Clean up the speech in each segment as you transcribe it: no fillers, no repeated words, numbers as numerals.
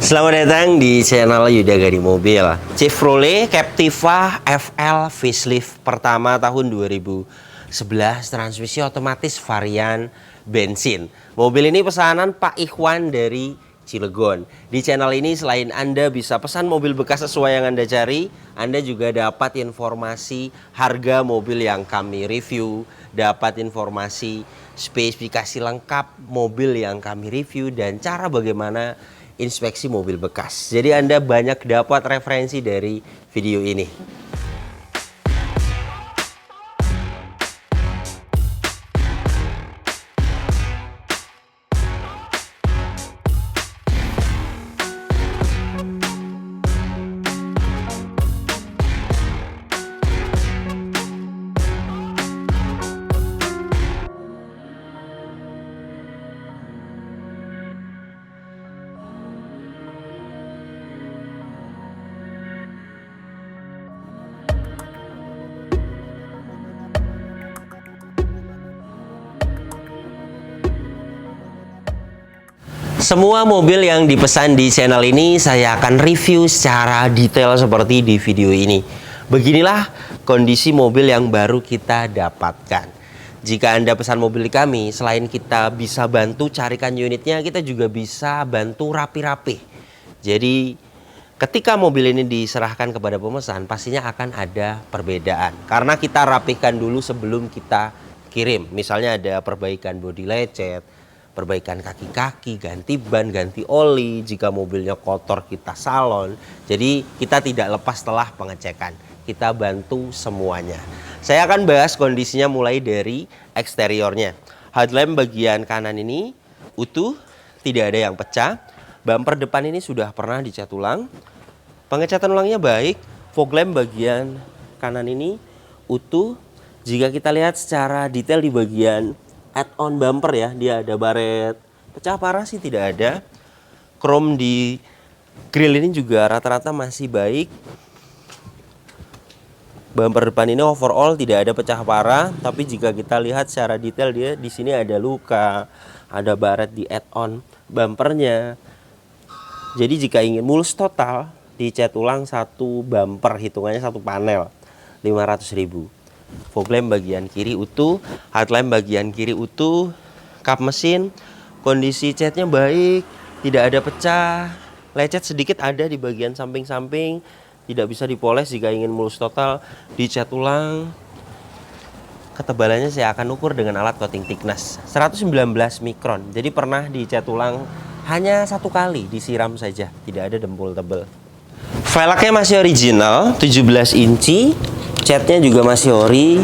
Selamat datang di channel Yuda Gadi Mobil. Chevrolet Captiva FL facelift pertama tahun 2011, transmisi otomatis varian bensin. Mobil ini pesanan Pak Ikhwan dari Cilegon. Di channel ini selain Anda bisa pesan mobil bekas sesuai yang Anda cari, Anda juga dapat informasi harga mobil yang kami review, dapat informasi spesifikasi lengkap mobil yang kami review, dan cara bagaimana inspeksi mobil bekas. Jadi Anda banyak dapat referensi dari video ini. Semua mobil yang dipesan di channel ini saya akan review secara detail seperti di video ini. Beginilah kondisi mobil yang baru kita dapatkan. Jika Anda pesan mobil di kami, selain kita bisa bantu carikan unitnya, kita juga bisa bantu rapi-rapi. Jadi ketika mobil ini diserahkan kepada pemesan, pastinya akan ada perbedaan. Karena kita rapihkan dulu sebelum kita kirim. Misalnya ada perbaikan bodi lecet, perbaikan kaki-kaki, ganti ban, ganti oli. Jika mobilnya kotor kita salon. Jadi kita tidak lepas setelah pengecekan. Kita bantu semuanya. Saya akan bahas kondisinya mulai dari eksteriornya. Headlamp bagian kanan ini utuh, tidak ada yang pecah. Bumper depan ini sudah pernah dicat ulang. Pengecatan ulangnya baik. Fog lamp bagian kanan ini utuh. Jika kita lihat secara detail di bagian add-on bumper ya, dia ada baret pecah parah sih tidak ada. Chrome di grill ini juga rata-rata masih baik. Bumper depan ini overall tidak ada pecah parah, tapi jika kita lihat secara detail dia di sini ada luka, ada baret di add-on bumpernya. Jadi jika ingin mulus total, dicat ulang satu bumper, hitungannya satu panel 500.000. Fog lamp bagian kiri utuh, headlamp bagian kiri utuh, kap mesin, kondisi catnya baik, tidak ada pecah, lecet sedikit ada di bagian samping-samping, tidak bisa dipoles. Jika ingin mulus total, dicat ulang. Ketebalannya saya akan ukur dengan alat coating thickness 119 mikron, jadi pernah dicat ulang hanya satu kali, disiram saja, tidak ada dempul tebal. Velgnya masih original, 17 inci. Catnya juga masih ori.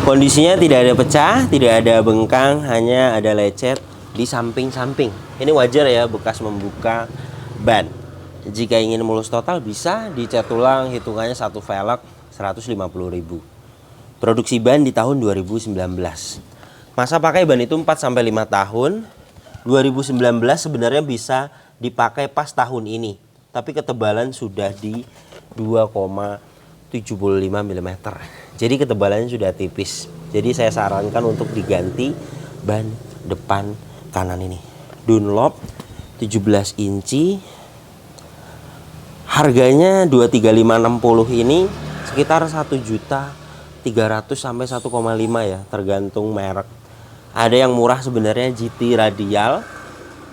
Kondisinya tidak ada pecah, tidak ada bengkang, hanya ada lecet di samping-samping. Ini wajar ya, bekas membuka ban. Jika ingin mulus total bisa dicat ulang, hitungannya satu velg 150.000. Produksi ban di tahun 2019. Masa pakai ban itu 4-5 tahun. 2019 sebenarnya bisa dipakai pas tahun ini, tapi ketebalan sudah di 2,75 mm. Jadi ketebalannya sudah tipis. Jadi saya sarankan untuk diganti ban depan kanan ini. Dunlop 17 inci. Harganya 23560 ini sekitar 1.300.000 sampai 1,5 ya, tergantung merek. Ada yang murah sebenarnya, GT radial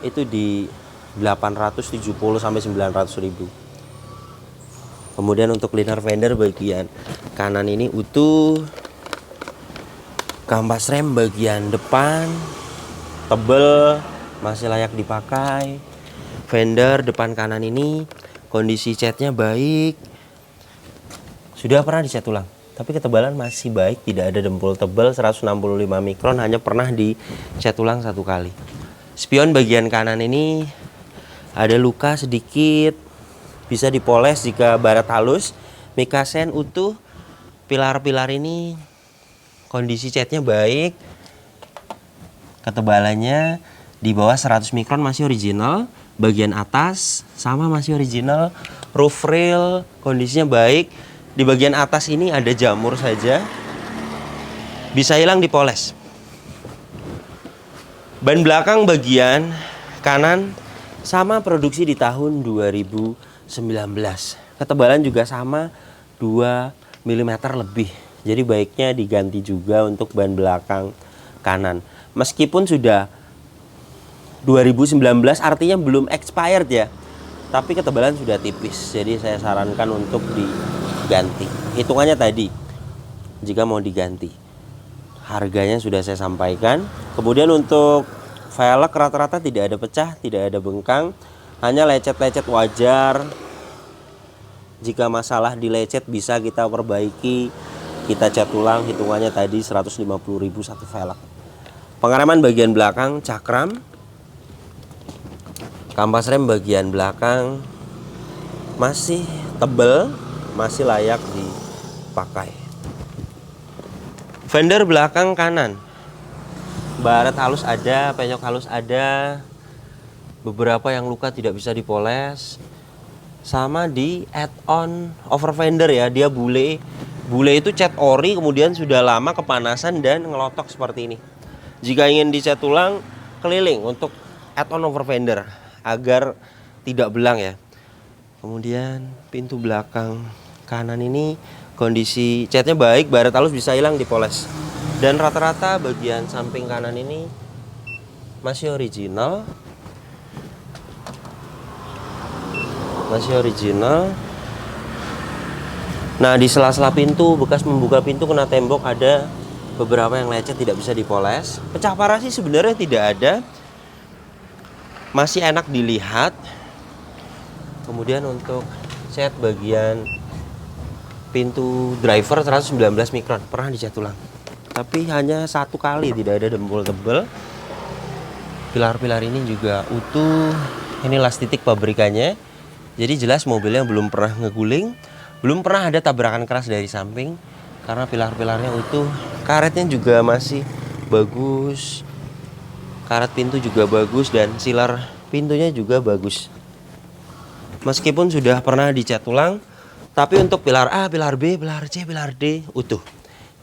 itu di 870 sampai 900.000. Kemudian untuk liner fender bagian kanan ini utuh. Kampas rem bagian depan tebel, masih layak dipakai. Fender depan kanan ini kondisi catnya baik. Sudah pernah dicat ulang, tapi ketebalan masih baik, tidak ada dempul tebal. 165 mikron, hanya pernah dicat ulang satu kali. Spion bagian kanan ini ada luka sedikit, bisa dipoles jika baret halus. Mikasen utuh. Pilar-pilar ini kondisi catnya baik. Ketebalannya di bawah 100 mikron, masih original. Bagian atas sama masih original. Roof rail kondisinya baik. Di bagian atas ini ada jamur saja, bisa hilang dipoles. Ban belakang bagian kanan Sama produksi di tahun 2019. Ketebalan juga sama 2 mm lebih. Jadi baiknya diganti juga untuk ban belakang kanan. Meskipun sudah 2019 artinya belum expired ya. Tapi ketebalan sudah tipis. Jadi saya sarankan untuk diganti. Hitungannya tadi jika mau diganti. Harganya sudah saya sampaikan. Kemudian untuk velg rata-rata tidak ada pecah, tidak ada bengkang, hanya lecet-lecet wajar. Jika masalah di lecet bisa kita perbaiki, kita cat ulang. Hitungannya tadi 150.000 satu velg. Pengereman bagian belakang cakram. Kampas rem bagian belakang masih tebal, masih layak dipakai. Fender belakang kanan, baret halus ada, penyok halus ada, beberapa yang luka tidak bisa dipoles. Sama di add-on over fender ya, dia bule itu cat ori, kemudian sudah lama kepanasan dan ngelotok seperti ini. Jika ingin dicat ulang, keliling untuk add-on over fender agar tidak belang ya. Kemudian pintu belakang kanan ini kondisi catnya baik, baret halus bisa hilang dipoles. Dan rata-rata bagian samping kanan ini masih original. Nah, di sela-sela pintu, bekas membuka pintu kena tembok ada beberapa yang lecet tidak bisa dipoles. Pecah parah sih sebenarnya tidak ada. Masih enak dilihat. Kemudian untuk cat bagian pintu driver 119 mikron pernah dicat ulang, tapi hanya 1 kali, tidak ada dempul tebel. Pilar-pilar ini juga utuh. Ini las titik pabrikannya, jadi jelas mobilnya belum pernah ngeguling, belum pernah ada tabrakan keras dari samping karena pilar-pilarnya utuh. Karetnya juga masih bagus, karet pintu juga bagus, dan silar pintunya juga bagus. Meskipun sudah pernah dicat ulang, tapi untuk pilar A, pilar B, pilar C, pilar D utuh.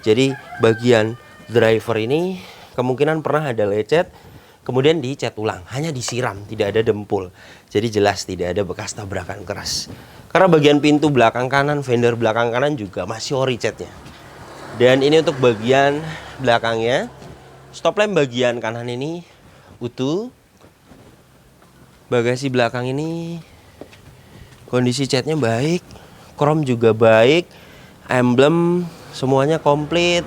Jadi bagian driver ini kemungkinan pernah ada lecet, kemudian dicat ulang, hanya disiram, tidak ada dempul. Jadi jelas tidak ada bekas tabrakan keras. Karena bagian pintu belakang kanan, fender belakang kanan juga masih ori catnya. Dan ini untuk bagian belakangnya. Stop lamp bagian kanan ini utuh. Bagasi belakang ini kondisi catnya baik. Krom juga baik, emblem semuanya komplit.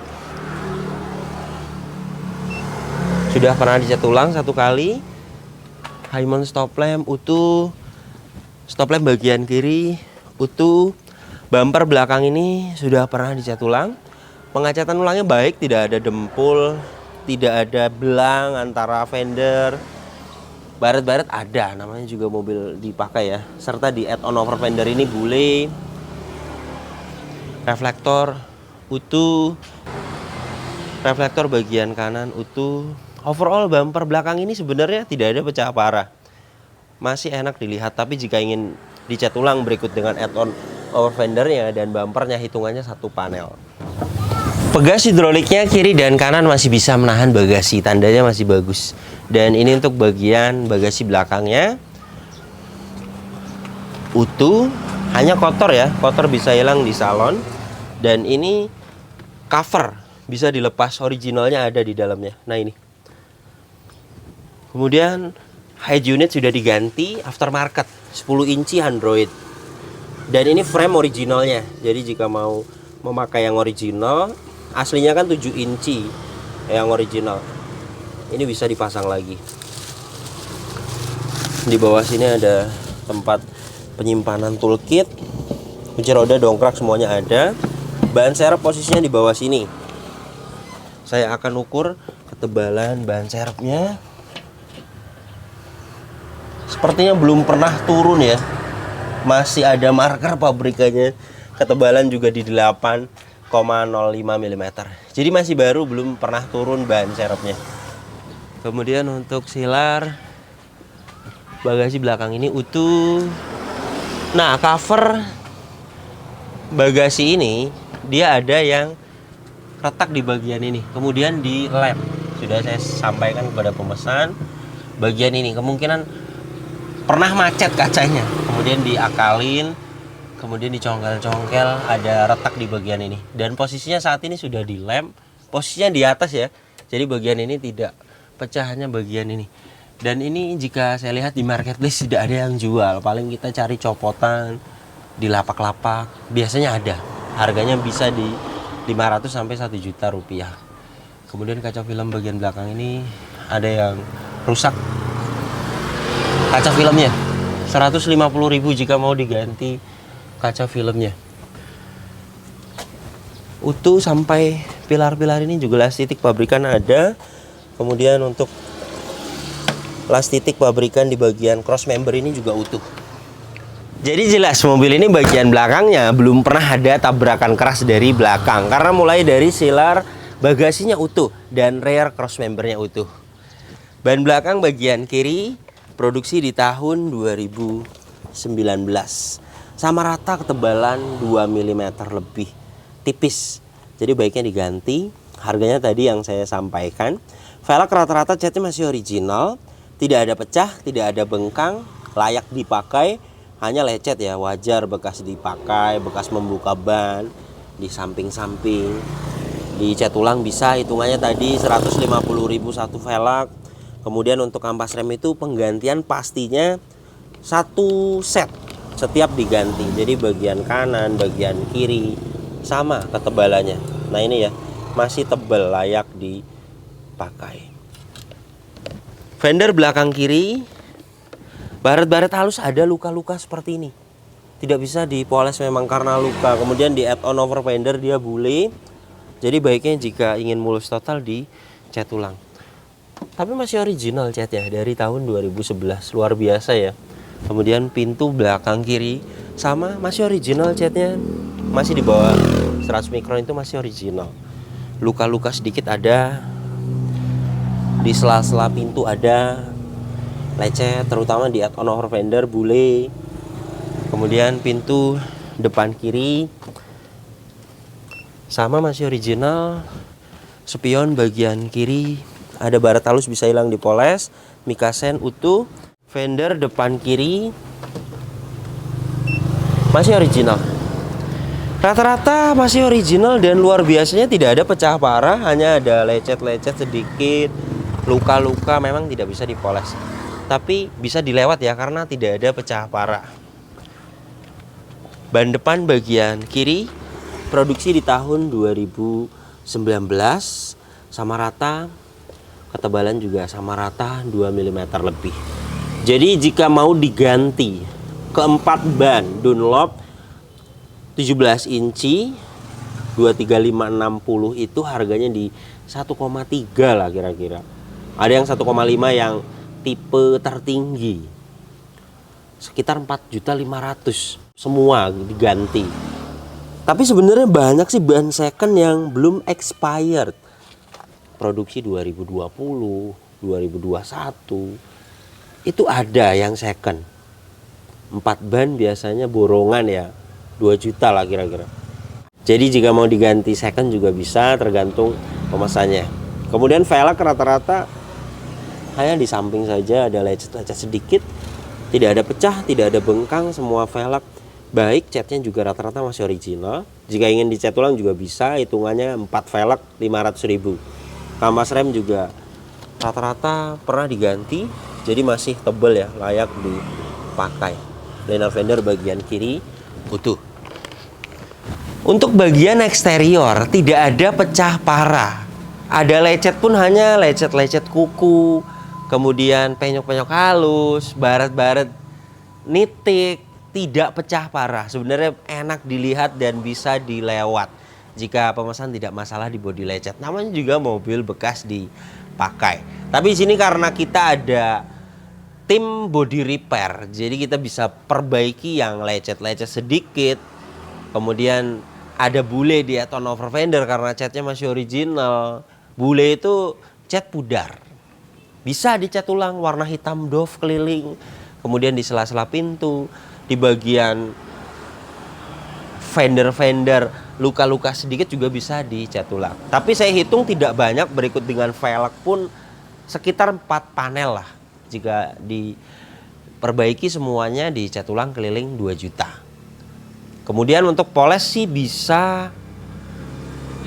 Sudah pernah dicat ulang 1 kali. Haimon stop lamp utuh. Stop lamp bagian kiri utuh. Bumper belakang ini sudah pernah dicat ulang. Pengecatan ulangnya baik, tidak ada dempul, tidak ada belang antara fender. Baret-baret ada, namanya juga mobil dipakai ya. Serta di add-on over fender ini bule. Reflektor utuh. Reflektor bagian kanan utuh. Overall bumper belakang ini sebenarnya tidak ada pecah parah. Masih enak dilihat, tapi jika ingin dicat ulang berikut dengan add-on over fendernya dan bumpernya, hitungannya 1 panel. Pegas hidroliknya kiri dan kanan masih bisa menahan bagasi, tandanya masih bagus. Dan ini untuk bagian bagasi belakangnya utuh, hanya kotor ya, kotor bisa hilang di salon. Dan ini cover bisa dilepas, originalnya ada di dalamnya. Nah ini. Kemudian head unit sudah diganti aftermarket 10 inci Android. Dan ini frame originalnya. Jadi jika mau memakai yang original, aslinya kan 7 inci yang original. Ini bisa dipasang lagi. Di bawah sini ada tempat penyimpanan toolkit. Kunci roda, dongkrak semuanya ada. Ban serep posisinya di bawah sini. Saya akan ukur ketebalan ban serepnya. Sepertinya belum pernah turun ya. Masih ada marker pabrikannya. Ketebalan juga di 8,05 mm. Jadi masih baru, belum pernah turun ban serepnya. Kemudian untuk silar bagasi belakang ini utuh. Nah, cover bagasi ini dia ada yang retak di bagian ini, kemudian di lem. Sudah saya sampaikan kepada pemesan, bagian ini kemungkinan pernah macet kacanya, kemudian diakalin, kemudian dicongkel-congkel, ada retak di bagian ini. Dan posisinya saat ini sudah dilem, posisinya di atas ya. Jadi bagian ini tidak pecah, hanya bagian ini. Dan ini jika saya lihat di marketplace tidak ada yang jual. Paling kita cari copotan di lapak-lapak, biasanya ada. Harganya bisa di 500 sampai 1 juta rupiah. Kemudian kaca film bagian belakang ini ada yang rusak. Kaca filmnya 150.000 jika mau diganti kaca filmnya. Utuh sampai pilar-pilar ini juga las titik pabrikan ada. Kemudian untuk las titik pabrikan di bagian cross member ini juga utuh. Jadi jelas mobil ini bagian belakangnya belum pernah ada tabrakan keras dari belakang, karena mulai dari silar bagasinya utuh dan rear cross membernya utuh. Ban belakang bagian kiri produksi di tahun 2019. Sama rata ketebalan 2 mm lebih, tipis. Jadi baiknya diganti. Harganya tadi yang saya sampaikan. Velg rata-rata catnya masih original, tidak ada pecah, tidak ada bengkang, layak dipakai. Hanya lecet ya, wajar bekas dipakai, bekas membuka ban di samping-samping. Dicat ulang bisa, hitungannya tadi 150.000 satu velg. Kemudian untuk kampas rem itu penggantian pastinya satu set setiap diganti. Jadi bagian kanan, bagian kiri sama ketebalannya. Nah ini ya, masih tebal, layak dipakai. Fender belakang kiri, baret-baret halus, ada luka-luka seperti ini. Tidak bisa dipoles memang karena luka. Kemudian di add-on over fender dia bule. Jadi baiknya jika ingin mulus total dicat ulang. Tapi masih original catnya dari tahun 2011, luar biasa ya. Kemudian pintu belakang kiri sama, masih original catnya, masih di bawah 100 mikron, itu masih original. Luka-luka sedikit ada, di sela-sela pintu ada lecet, terutama di add-on over fender bule. Kemudian pintu depan kiri sama, masih original. Spion bagian kiri ada baret halus, bisa hilang dipoles. Mikasen utuh. Fender depan kiri masih original. Rata-rata masih original dan luar biasanya tidak ada pecah parah, hanya ada lecet-lecet sedikit, luka-luka memang tidak bisa dipoles. Tapi bisa dilewat ya karena tidak ada pecah parah. Ban depan bagian kiri produksi di tahun 2019, sama rata, ketebalan juga sama rata 2 mm lebih. Jadi jika mau diganti keempat ban Dunlop 17 inci 235/60 itu harganya di 1,3 lah kira-kira. Ada yang 1,5 yang tipe tertinggi sekitar 4.500.000 semua diganti. Tapi sebenarnya banyak sih ban second yang belum expired, produksi 2020, 2021 itu ada yang second. 4 ban biasanya borongan ya, 2 juta lah kira-kira. Jadi jika mau diganti second juga bisa, tergantung pemesannya. Kemudian velg rata-rata hanya di samping saja ada lecet-lecet sedikit, tidak ada pecah, tidak ada bengkang, semua velg baik. Catnya juga rata-rata masih original. Jika ingin dicat ulang juga bisa, hitungannya 4 velg 500.000. Kampas rem juga rata-rata pernah diganti, jadi masih tebal ya, layak dipakai. Liner fender bagian kiri utuh. Untuk bagian eksterior tidak ada pecah parah. Ada lecet pun hanya lecet-lecet kuku, kemudian penyok-penyok halus, baret-baret nitik, tidak pecah parah. Sebenarnya enak dilihat dan bisa dilewat jika pemesan tidak masalah di bodi lecet. Namanya juga mobil bekas dipakai. Tapi di sini karena kita ada tim body repair, jadi kita bisa perbaiki yang lecet-lecet sedikit. Kemudian ada bule di add-on over fender karena catnya masih original. Bule itu cat pudar, bisa dicat ulang warna hitam doff keliling. Kemudian di sela-sela pintu, di bagian fender luka-luka sedikit juga bisa dicat ulang. Tapi saya hitung tidak banyak, berikut dengan velg pun sekitar 4 panel lah jika perbaiki semuanya, dicat ulang keliling 2 juta. Kemudian untuk poles sih bisa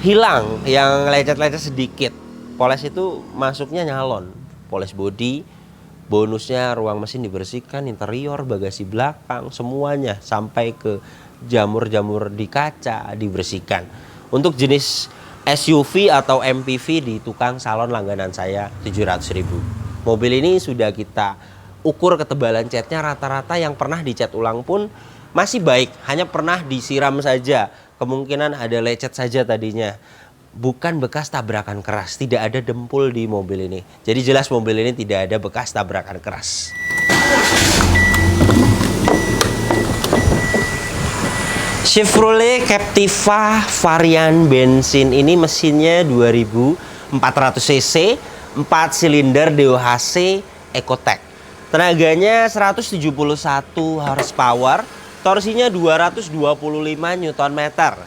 hilang yang lecet-lecet sedikit. Poles itu masuknya nyalon. Poles body, bonusnya ruang mesin dibersihkan, interior, bagasi belakang, semuanya sampai ke jamur-jamur di kaca dibersihkan. Untuk jenis SUV atau MPV di tukang salon langganan saya 700.000. Mobil ini sudah kita ukur ketebalan catnya, rata-rata yang pernah dicat ulang pun masih baik, hanya pernah disiram saja. Kemungkinan ada lecet saja tadinya. Bukan bekas tabrakan keras, tidak ada dempul di mobil ini. Jadi jelas mobil ini tidak ada bekas tabrakan keras. Chevrolet Captiva varian bensin ini mesinnya 2400 cc, 4 silinder DOHC Ecotec. Tenaganya 171 horsepower, torsinya 225 Nm.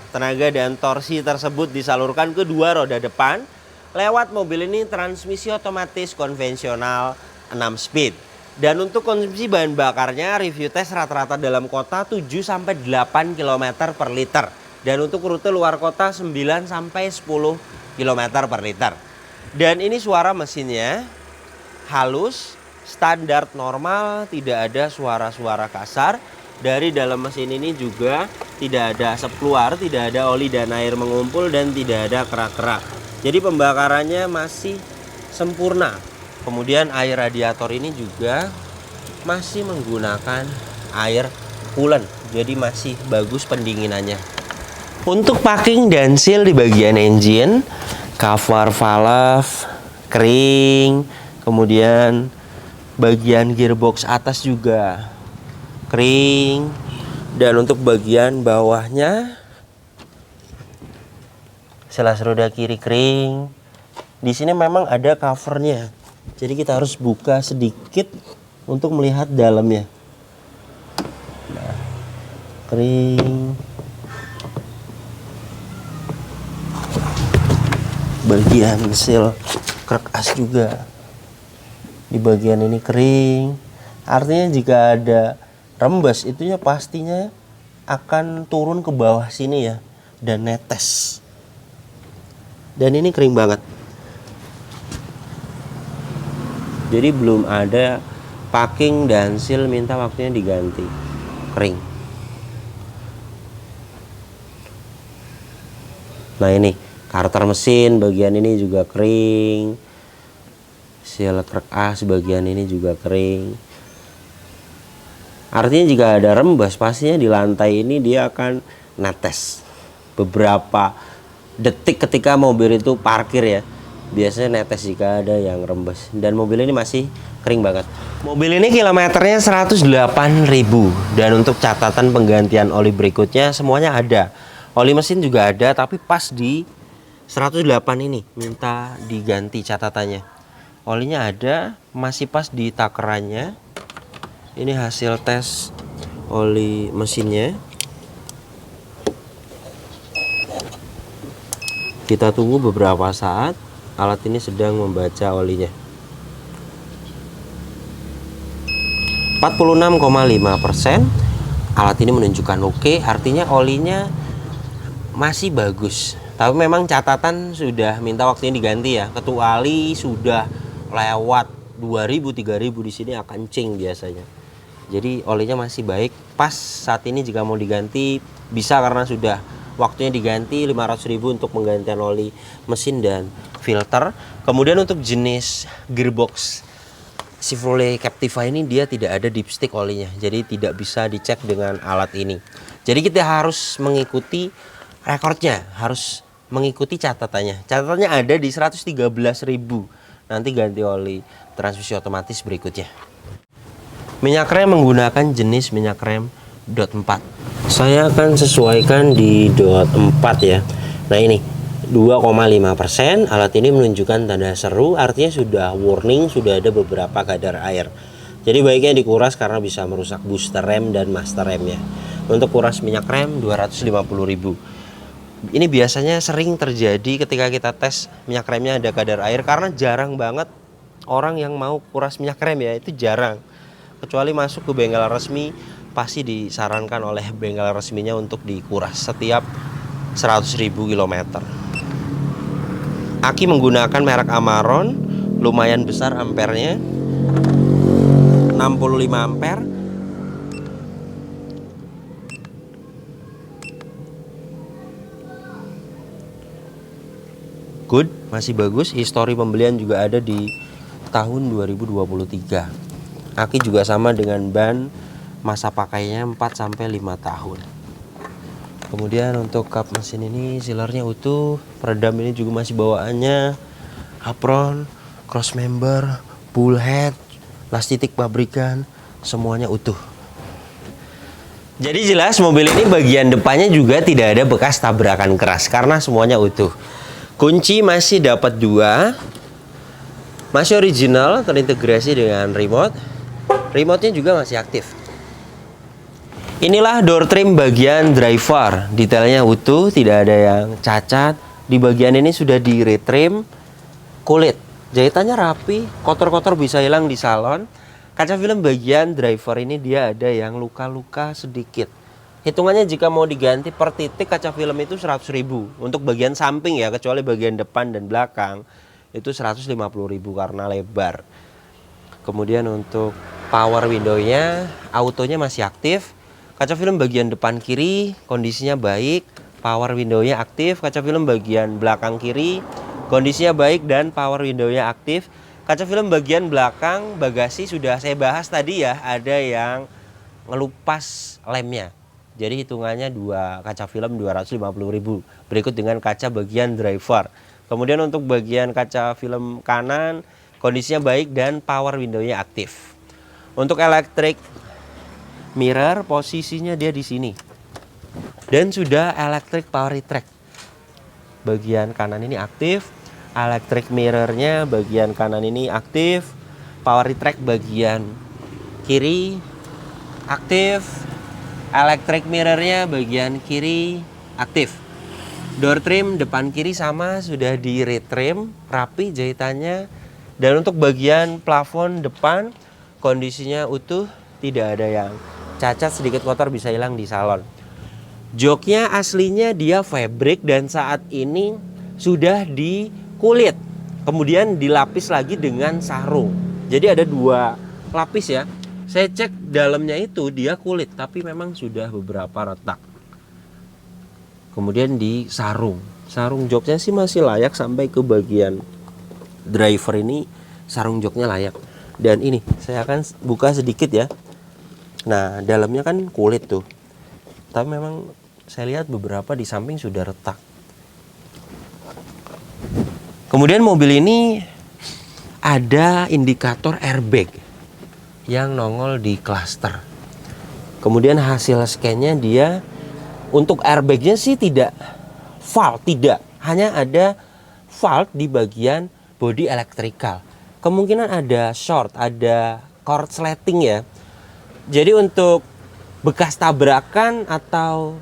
Tenaga dan torsi tersebut disalurkan ke 2 roda depan lewat mobil ini transmisi otomatis konvensional 6 speed. Dan untuk konsumsi bahan bakarnya review tes rata-rata dalam kota 7-8 km per liter. Dan untuk rute luar kota 9-10 km per liter. Dan ini suara mesinnya halus, standar normal, tidak ada suara-suara kasar. Dari dalam mesin ini juga tidak ada asap keluar, tidak ada oli dan air mengumpul, dan tidak ada kerak-kerak. Jadi pembakarannya masih sempurna. Kemudian air radiator ini juga masih menggunakan air coolant, jadi masih bagus pendinginannya. Untuk packing dan seal di bagian engine, cover valve kering, kemudian bagian gearbox atas juga kering, dan untuk bagian bawahnya selas roda kiri kering. Di sini memang ada covernya, jadi kita harus buka sedikit untuk melihat dalamnya. Nah, kering. Bagian seal krek as juga di bagian ini kering. Artinya jika ada rembes, itunya pastinya akan turun ke bawah sini ya, dan netes. Dan ini kering banget. Jadi belum ada packing dan seal minta waktunya diganti. Kering. Nah ini karter mesin bagian ini juga kering. Seal krek as bagian ini juga kering. Artinya jika ada rembes, pastinya di lantai ini dia akan netes. Beberapa detik ketika mobil itu parkir ya, biasanya netes jika ada yang rembes. Dan mobil ini masih kering banget. Mobil ini kilometernya 108.000. Dan untuk catatan penggantian oli berikutnya semuanya ada. Oli mesin juga ada, tapi pas di 108 ini minta diganti catatannya. Olinya ada, masih pas di takerannya. Ini hasil tes oli mesinnya. Kita tunggu beberapa saat. Alat ini sedang membaca olinya. 46,5%. Alat ini menunjukkan oke, artinya olinya masih bagus. Tapi memang catatan sudah minta waktunya diganti ya. Kecuali sudah lewat 2000 3000 di sini akan kencing biasanya. Jadi olinya masih baik. Pas saat ini jika mau diganti bisa, karena sudah waktunya diganti. 500.000 untuk penggantian oli mesin dan filter. Kemudian untuk jenis gearbox Chevrolet Captiva ini dia tidak ada dipstick olinya, jadi tidak bisa dicek dengan alat ini. Jadi kita harus mengikuti rekornya, harus mengikuti catatannya. Catatannya ada di 113.000. Nanti ganti oli transmisi otomatis berikutnya. Minyak rem menggunakan jenis minyak rem DOT 4. Saya akan sesuaikan di DOT 4 ya. Nah ini 2,5%. Alat ini menunjukkan tanda seru, artinya sudah warning, sudah ada beberapa kadar air. Jadi baiknya dikuras karena bisa merusak booster rem dan master remnya. Untuk kuras minyak rem 250.000. Ini biasanya sering terjadi ketika kita tes minyak remnya ada kadar air, karena jarang banget orang yang mau kuras minyak rem ya, itu jarang. kecuali masuk ke bengkel resmi pasti disarankan oleh bengkel resminya untuk dikuras setiap 100.000 kilometer. Aki menggunakan merek Amaron, lumayan besar ampernya, 65 ampere. Good, masih bagus. Histori pembelian juga ada di tahun 2023. Aki juga sama dengan ban, masa pakainya 4-5 tahun. Kemudian untuk kap mesin ini sealernya utuh, peredam ini juga masih bawaannya, apron, cross member, bullhead, plastik pabrikan, semuanya utuh. Jadi jelas mobil ini bagian depannya juga tidak ada bekas tabrakan keras karena semuanya utuh. Kunci masih dapat 2, masih original, terintegrasi dengan remote. Remote-nya juga masih aktif. Inilah door trim bagian driver, detailnya utuh, tidak ada yang cacat. Di bagian ini sudah di retrim, kulit, jahitannya rapi, kotor-kotor bisa hilang di salon. Kaca film bagian driver ini dia ada yang luka-luka sedikit. Hitungannya jika mau diganti per titik kaca film itu 100.000 untuk bagian samping ya, kecuali bagian depan dan belakang itu 150.000 karena lebar. Kemudian untuk power window-nya, autonya masih aktif. Kaca film bagian depan kiri kondisinya baik, power window-nya aktif. Kaca film bagian belakang kiri kondisinya baik dan power window-nya aktif. Kaca film bagian belakang bagasi sudah saya bahas tadi ya, ada yang ngelupas lemnya. Jadi hitungannya kaca film 250.000. Berikut dengan kaca bagian driver. Kemudian untuk bagian kaca film kanan kondisinya baik dan power window-nya aktif. Untuk electric mirror posisinya dia di sini. Dan sudah electric power retract. Bagian kanan ini aktif, electric mirror-nya bagian kanan ini aktif, power retract bagian kiri aktif. Electric mirror-nya bagian kiri aktif. Door trim depan kiri sama sudah di retrim, rapi jahitannya. Dan untuk bagian plafon depan kondisinya utuh, tidak ada yang cacat, sedikit kotor bisa hilang di salon. Joknya aslinya dia fabric dan saat ini sudah di kulit. Kemudian dilapis lagi dengan sarung. Jadi ada 2 lapis ya. Saya cek dalamnya itu dia kulit, tapi memang sudah beberapa retak. Kemudian di sarung joknya sih masih layak sampai ke bagian driver ini, sarung joknya layak. Dan ini saya akan buka sedikit ya. Nah dalamnya kan kulit tuh, tapi memang saya lihat beberapa di samping sudah retak. Kemudian mobil ini ada indikator airbag yang nongol di cluster. Kemudian hasil scan-nya dia untuk airbag-nya sih tidak fault, tidak. Hanya ada fault di bagian body electrical. Kemungkinan ada short, ada korsleting ya. Jadi untuk bekas tabrakan atau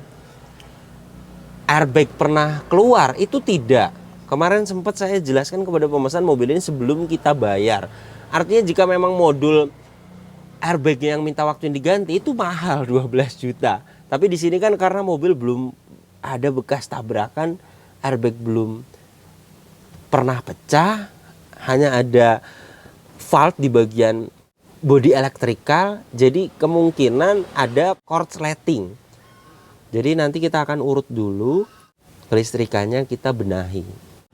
airbag pernah keluar itu tidak. Kemarin sempat saya jelaskan kepada pemesan mobil ini sebelum kita bayar. Artinya jika memang modul airbag yang minta waktu yang diganti itu mahal 12 juta. Tapi di sini kan karena mobil belum ada bekas tabrakan, airbag belum pernah pecah, hanya ada fault di bagian body electrical, jadi kemungkinan ada korsleting. Jadi nanti kita akan urut dulu, kelistrikannya kita benahi.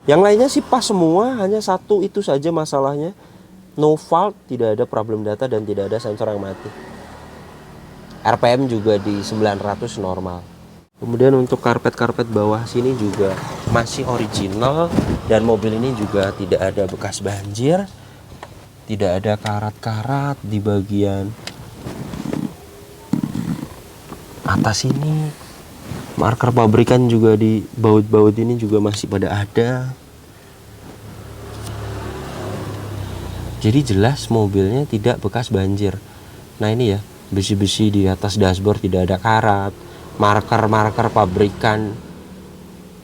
Yang lainnya sih pas semua, hanya satu itu saja masalahnya. No fault, tidak ada problem data dan tidak ada sensor yang mati. RPM juga di 900 normal. Kemudian untuk karpet-karpet bawah sini juga masih original dan mobil ini juga tidak ada bekas banjir, tidak ada karat-karat di bagian atas ini. Marker pabrikan juga di baut-baut ini juga masih pada ada. Jadi jelas mobilnya tidak bekas banjir. Nah ini ya, besi-besi di atas dashboard tidak ada karat. Marker-marker pabrikan,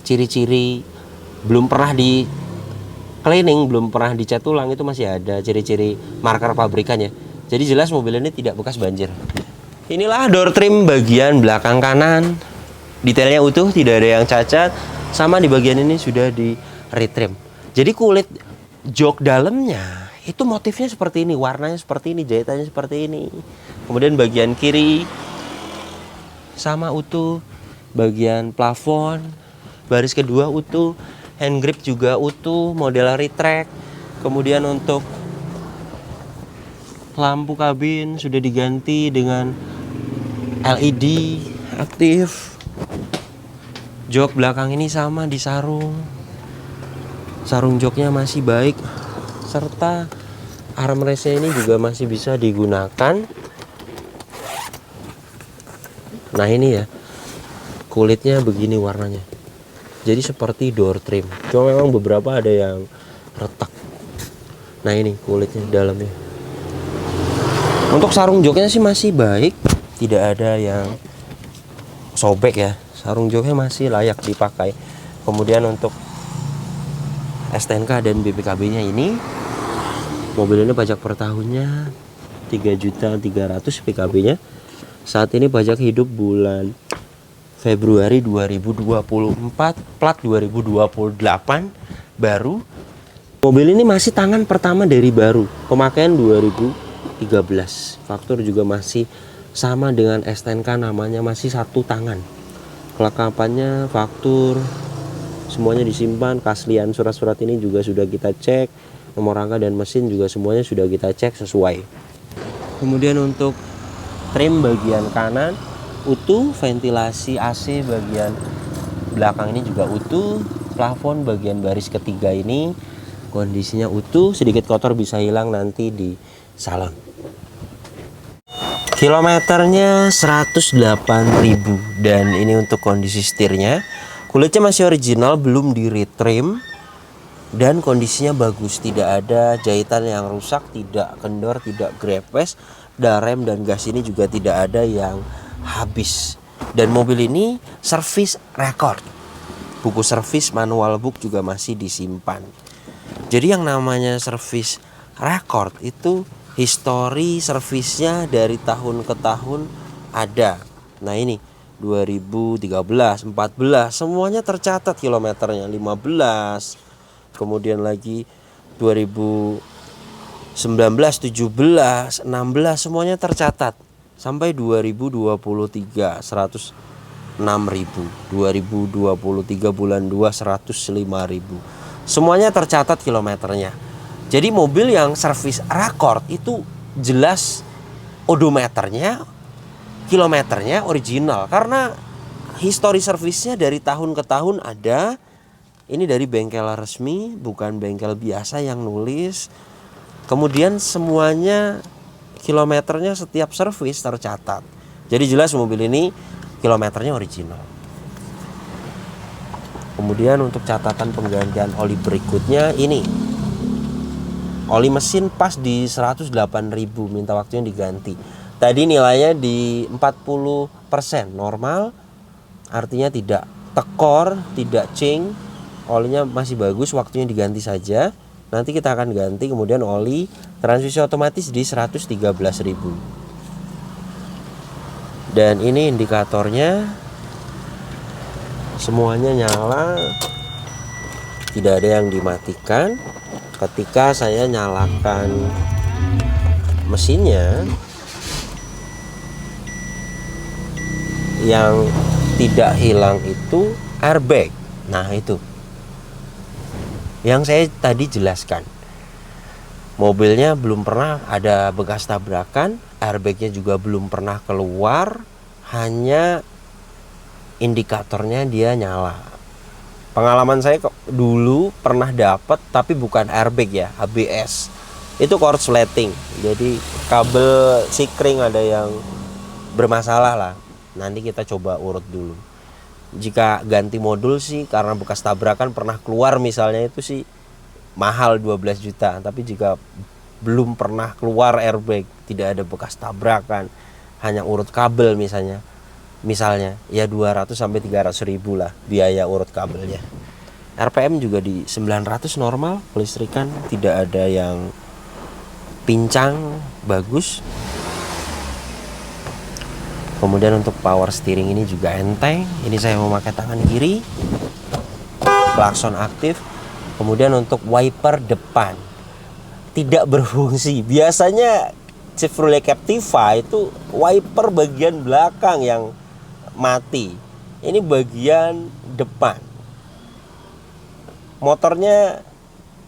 ciri-ciri belum pernah di cleaning, belum pernah dicat ulang itu masih ada ciri-ciri marker pabrikannya. Jadi jelas mobil ini tidak bekas banjir. Inilah door trim bagian belakang kanan. Detailnya utuh, tidak ada yang cacat. Sama di bagian ini sudah di retrim. Jadi kulit jok dalamnya itu motifnya seperti ini, warnanya seperti ini, jahitannya seperti ini. Kemudian bagian kiri sama utuh, bagian plafon baris kedua utuh, hand grip juga utuh, model retract. Kemudian untuk lampu kabin sudah diganti dengan LED aktif. Jok belakang ini sama disarung. Sarung joknya masih baik, serta armrestnya ini juga masih bisa digunakan. Nah ini ya, kulitnya begini warnanya. Jadi seperti door trim. Cuma memang beberapa ada yang retak. Nah ini kulitnya dalamnya. Untuk sarung joknya sih masih baik, tidak ada yang sobek ya. Sarung joknya masih layak dipakai. Kemudian untuk STNK dan BPKB-nya ini, mobil ini pajak per tahunnya 3.300.000 PKB-nya. Saat ini pajak hidup bulan Februari 2024, plat 2028 baru. Mobil ini masih tangan pertama dari baru, pemakaian 2013. Faktur juga masih sama dengan STNK, namanya masih satu tangan. Kelengkapannya, faktur, semuanya disimpan. Keaslian surat-surat ini juga sudah kita cek. Nomor rangka dan mesin juga semuanya sudah kita cek sesuai. Kemudian untuk trim bagian kanan utuh, ventilasi AC bagian belakang ini juga utuh, plafon bagian baris ketiga ini kondisinya utuh, sedikit kotor bisa hilang nanti di salon. Kilometernya 108.000 dan ini untuk kondisi setirnya. Kulitnya masih original, belum di retrim dan kondisinya bagus, tidak ada jahitan yang rusak, tidak kendor, tidak grepes. Dan rem dan gas ini juga tidak ada yang habis. Dan mobil ini service record, buku servis manual book juga masih disimpan. Jadi yang namanya service record itu histori servisnya dari tahun ke tahun ada. Nah ini 2013, 14 semuanya tercatat kilometernya, 15. Kemudian lagi 2019, 17, 16 semuanya tercatat. Sampai 2023 106.000, 2023 bulan 2 105.000. Semuanya tercatat kilometernya. Jadi mobil yang servis record itu jelas odometernya, kilometernya original karena histori servisnya dari tahun ke tahun ada. Ini dari bengkel resmi, bukan bengkel biasa yang nulis. Kemudian semuanya kilometernya setiap servis tercatat. Jadi jelas mobil ini kilometernya original. Kemudian untuk catatan penggantian oli berikutnya ini. Oli mesin pas di 108.000, minta waktunya diganti. Tadi nilainya di 40% normal, artinya tidak tekor, tidak cing. Olinya masih bagus, waktunya diganti saja. Nanti kita akan ganti. Kemudian oli transmisi otomatis di 113.000. Dan ini indikatornya semuanya nyala, tidak ada yang dimatikan. Ketika saya nyalakan mesinnya, yang tidak hilang itu airbag. Nah itu yang saya tadi jelaskan. Mobilnya belum pernah ada bekas tabrakan, airbagnya juga belum pernah keluar, hanya indikatornya dia nyala. Pengalaman saya dulu pernah dapat, tapi bukan airbag ya, ABS. Itu korsleting, jadi kabel sikring ada yang bermasalah lah. Nanti kita coba urut dulu. Jika ganti modul sih karena bekas tabrakan pernah keluar misalnya, itu sih mahal 12 juta. Tapi jika belum pernah keluar airbag, tidak ada bekas tabrakan, hanya urut kabel misalnya ya 200 sampai 300 ribu lah biaya urut kabelnya. RPM juga di 900 normal, kelistrikan tidak ada yang pincang bagus. Kemudian untuk power steering ini juga enteng. Ini saya memakai tangan kiri. Klakson aktif. Kemudian untuk wiper depan tidak berfungsi. Biasanya Chevrolet Captiva itu wiper bagian belakang yang mati. Ini bagian depan. Motornya,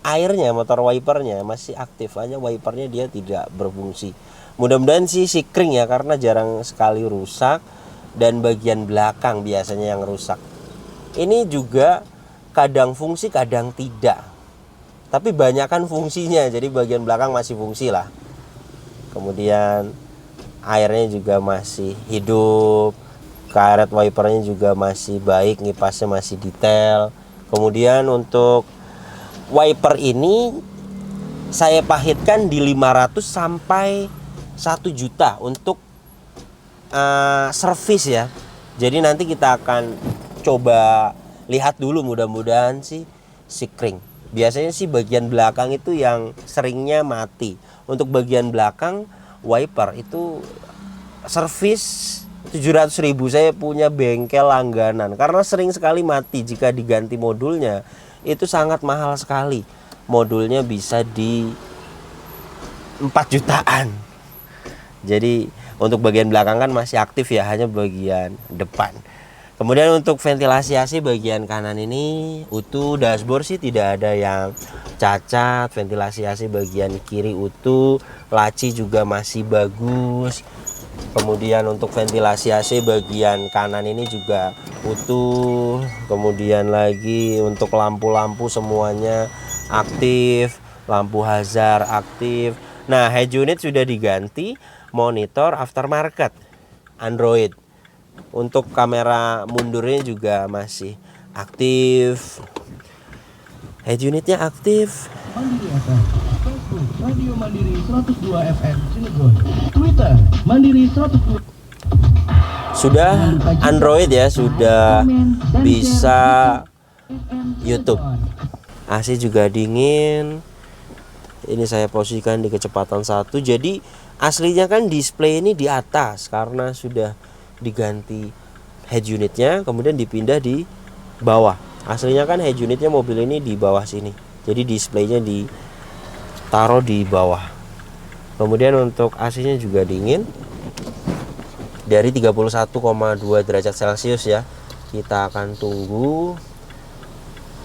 airnya, motor wipernya masih aktif, hanya wipernya dia tidak berfungsi. Mudah-mudahan sih kring ya, karena jarang sekali rusak. Dan bagian belakang biasanya yang rusak. Ini juga kadang fungsi kadang tidak, tapi banyakkan fungsinya, jadi bagian belakang masih fungsi lah. Kemudian airnya juga masih hidup, karet wipernya juga masih baik, ngipasnya masih detail. Kemudian untuk wiper ini saya pahitkan di 500 sampai 1 juta untuk servis ya. Jadi nanti kita akan coba lihat dulu, mudah-mudahan sih kring. Biasanya sih bagian belakang itu yang seringnya mati. Untuk bagian belakang wiper itu servis 700.000. Saya punya bengkel langganan karena sering sekali mati. Jika diganti modulnya itu sangat mahal sekali. Modulnya bisa di 4 jutaan. Jadi untuk bagian belakang kan masih aktif ya, hanya bagian depan. Kemudian untuk ventilasi AC bagian kanan ini utuh, dashboard sih tidak ada yang cacat. Ventilasi AC bagian kiri utuh, laci juga masih bagus. Kemudian untuk ventilasi AC bagian kanan ini juga utuh. Kemudian lagi untuk lampu-lampu semuanya aktif, lampu hazard aktif. Nah, head unit sudah diganti, monitor aftermarket Android. Untuk kamera mundurnya juga masih aktif. Head unitnya aktif. Mandiri FM, Facebook Radio Mandiri 102 FM Cilegon, Twitter Mandiri 102. Sudah Android ya, sudah bisa YouTube. AC juga dingin. Ini saya posisikan di kecepatan 1. Jadi aslinya kan display ini di atas, karena sudah diganti head unitnya, kemudian dipindah di bawah. Aslinya kan head unitnya mobil ini di bawah sini, jadi displaynya ditaruh di bawah. Kemudian untuk AC-nya juga dingin dari 31,2 derajat Celcius ya. Kita akan tunggu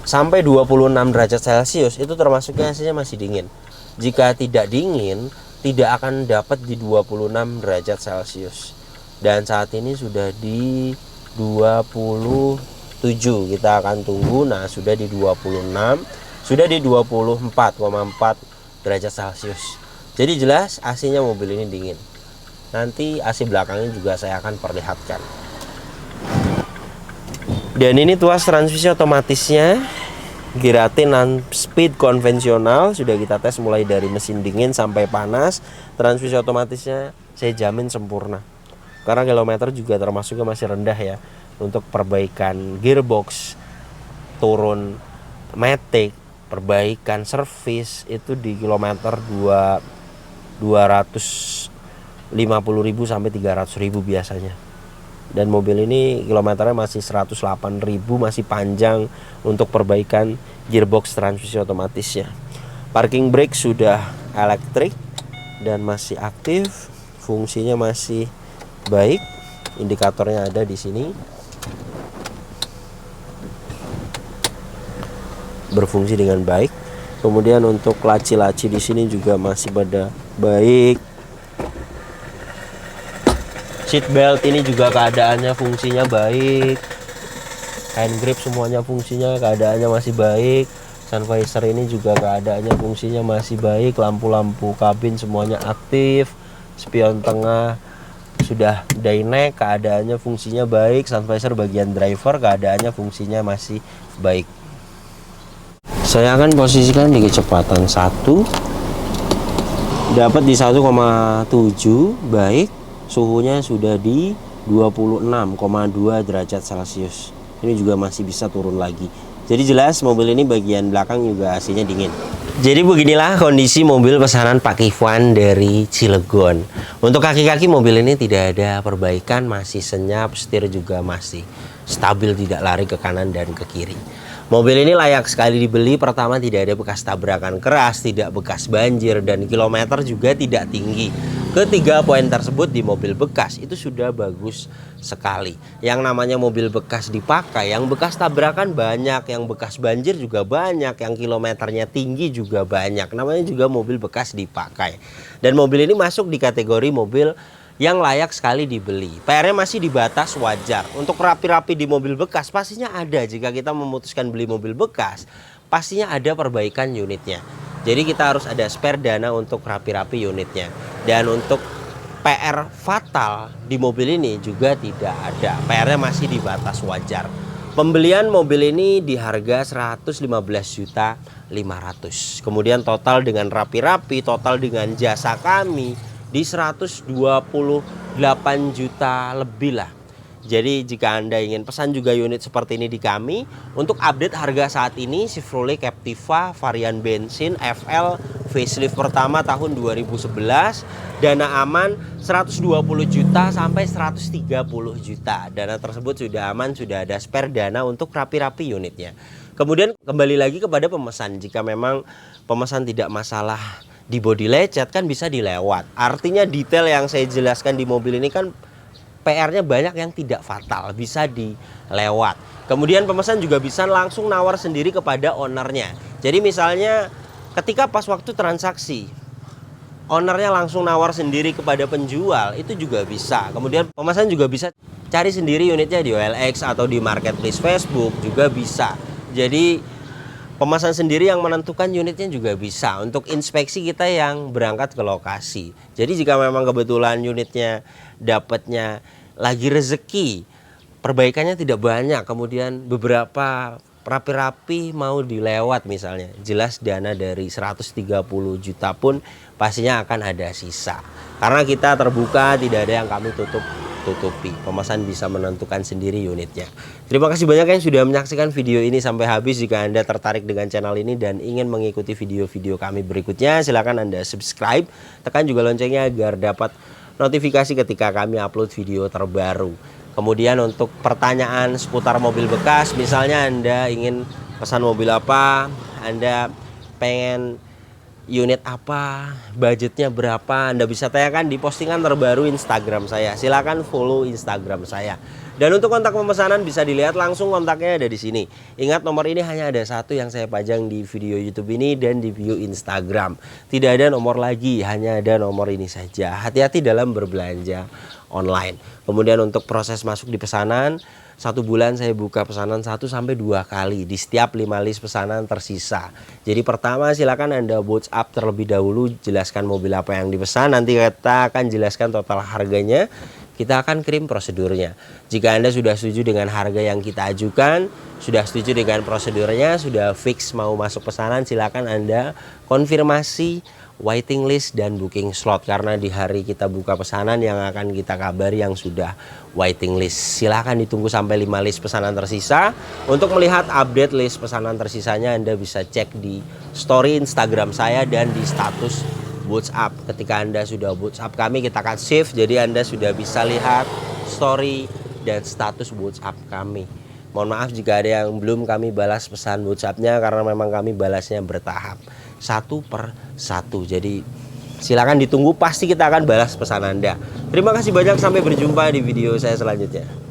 sampai 26 derajat Celcius, itu termasuknya AC-nya masih dingin. Jika tidak dingin, tidak akan dapat di 26 derajat Celcius. Dan saat ini sudah di 27. Kita akan tunggu. Nah, sudah di 26, sudah di 24,4 derajat Celcius. Jadi jelas AC-nya mobil ini dingin. Nanti AC belakangnya juga saya akan perlihatkan. Dan ini tuas transmisi otomatisnya, Girate 6 speed konvensional. Sudah kita tes mulai dari mesin dingin sampai panas. Transmisi otomatisnya saya jamin sempurna, karena kilometer juga termasuknya masih rendah ya. Untuk perbaikan gearbox, turun matic, perbaikan servis itu di kilometer 250.000 sampai 300.000 biasanya. Dan mobil ini kilometernya masih 108.000, masih panjang untuk perbaikan gearbox transmisi otomatisnya. Parking brake sudah elektrik dan masih aktif, fungsinya masih baik. Indikatornya ada di sini, berfungsi dengan baik. Kemudian untuk laci-laci di sini juga masih pada baik. Seat belt ini juga keadaannya fungsinya baik. Hand grip semuanya fungsinya keadaannya masih baik. Sun visor ini juga keadaannya fungsinya masih baik. Lampu-lampu kabin semuanya aktif. Spion tengah sudah dynac, keadaannya fungsinya baik. Sun visor bagian driver keadaannya fungsinya masih baik. Saya akan posisikan di kecepatan 1, dapat di 1,7 baik. Suhunya sudah di 26,2 derajat Celcius. Ini juga masih bisa turun lagi Jadi jelas mobil ini bagian belakang juga AC-nya dingin. Jadi beginilah kondisi mobil pesanan Pak Kifwan dari Cilegon. Untuk kaki-kaki mobil ini tidak ada perbaikan, masih senyap, setir juga masih stabil, tidak lari ke kanan dan ke kiri. Mobil ini layak sekali dibeli. Pertama, tidak ada bekas tabrakan keras, tidak bekas banjir, dan kilometer juga tidak tinggi. Ketiga poin tersebut di mobil bekas itu sudah bagus sekali. Yang namanya mobil bekas dipakai, yang bekas tabrakan banyak, yang bekas banjir juga banyak, yang kilometernya tinggi juga banyak. Namanya juga mobil bekas dipakai. Dan mobil ini masuk di kategori mobil yang layak sekali dibeli. PR-nya masih di batas wajar. Untuk rapi-rapi di mobil bekas pastinya ada. Jika kita memutuskan beli mobil bekas, pastinya ada perbaikan unitnya. Jadi kita harus ada spare dana untuk rapi-rapi unitnya. Dan untuk PR fatal di mobil ini juga tidak ada. PR-nya masih di batas wajar. Pembelian mobil ini di harga 115.500.000. Kemudian total dengan rapi-rapi, total dengan jasa kami di 128 juta lebih lah. Jadi jika Anda ingin pesan juga unit seperti ini di kami, untuk update harga saat ini Chevrolet Captiva varian bensin FL facelift pertama tahun 2011, dana aman 120 juta sampai 130 juta. Dana tersebut sudah aman, sudah ada spare dana untuk rapi-rapi unitnya. Kemudian kembali lagi kepada pemesan, jika memang pemesan tidak masalah di bodi lecet kan bisa dilewat. Artinya detail yang saya jelaskan di mobil ini kan PR-nya banyak yang tidak fatal, bisa dilewat. Kemudian pemesan juga bisa langsung nawar sendiri kepada ownernya. Jadi misalnya ketika pas waktu transaksi, ownernya langsung nawar sendiri kepada penjual, itu juga bisa. Kemudian pemesan juga bisa cari sendiri unitnya di OLX atau di marketplace Facebook juga bisa. Jadi pemesan sendiri yang menentukan unitnya juga bisa. Untuk inspeksi kita yang berangkat ke lokasi. Jadi jika memang kebetulan unitnya dapatnya lagi rezeki, perbaikannya tidak banyak, kemudian beberapa rapi-rapi mau dilewat misalnya, jelas dana dari 130 juta pun pastinya akan ada sisa. Karena kita terbuka, tidak ada yang kami tutupi. Pemesan bisa menentukan sendiri unitnya. Terima kasih banyak yang sudah menyaksikan video ini sampai habis. Jika Anda tertarik dengan channel ini dan ingin mengikuti video-video kami berikutnya, silakan Anda subscribe, tekan juga loncengnya agar dapat notifikasi ketika kami upload video terbaru. Kemudian untuk pertanyaan seputar mobil bekas, misalnya Anda ingin pesan mobil apa, Anda pengen unit apa, budgetnya berapa, Anda bisa tanyakan di postingan terbaru Instagram saya. Silakan follow Instagram saya. Dan untuk kontak pemesanan bisa dilihat langsung, kontaknya ada di sini. Ingat, nomor ini hanya ada satu yang saya pajang di video YouTube ini dan di bio Instagram. Tidak ada nomor lagi, hanya ada nomor ini saja. Hati-hati dalam berbelanja online. Kemudian untuk proses masuk di pesanan, 1 bulan saya buka pesanan 1 sampai 2 kali di setiap 5 list pesanan tersisa. Jadi pertama silakan Anda WhatsApp terlebih dahulu, jelaskan mobil apa yang dipesan, nanti kita akan jelaskan total harganya. Kita akan kirim prosedurnya. Jika Anda sudah setuju dengan harga yang kita ajukan, sudah setuju dengan prosedurnya, sudah fix mau masuk pesanan, silakan Anda konfirmasi waiting list dan booking slot, karena di hari kita buka pesanan yang akan kita kabari yang sudah waiting list. Silahkan ditunggu sampai 5 list pesanan tersisa. Untuk melihat update list pesanan tersisanya, Anda bisa cek di story Instagram saya dan di status WhatsApp. Ketika Anda sudah WhatsApp kami, kita akan save, jadi Anda sudah bisa lihat story dan status WhatsApp kami. Mohon maaf jika ada yang belum kami balas pesan WhatsAppnya, karena memang kami balasnya bertahap, 1 per 1. Jadi silakan ditunggu, pasti kita akan balas pesan Anda. Terima kasih banyak, sampai berjumpa di video saya selanjutnya.